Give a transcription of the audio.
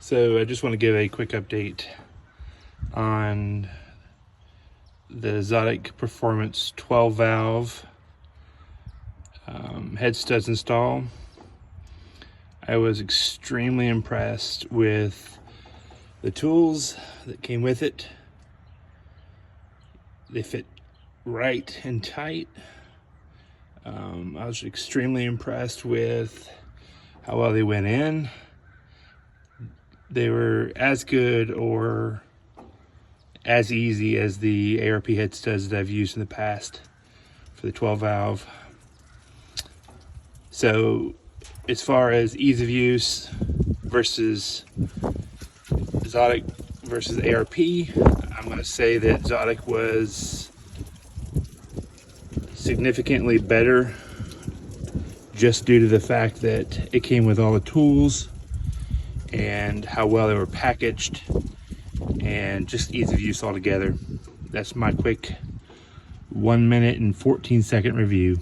So I just want to give a quick update on the Xotic Performance 12 valve head studs install. I was extremely impressed with the tools that came with it. They fit right and tight. I was extremely impressed with how well they went in. They were as good or as easy as the ARP head studs that I've used in the past for the 12 valve. So as far as ease of use versus Xotic versus ARP, I'm going to say that Xotic was significantly better just due to the fact that it came with all the tools and how well they were packaged and just ease of use altogether. That's my quick 1 minute and 14 second review.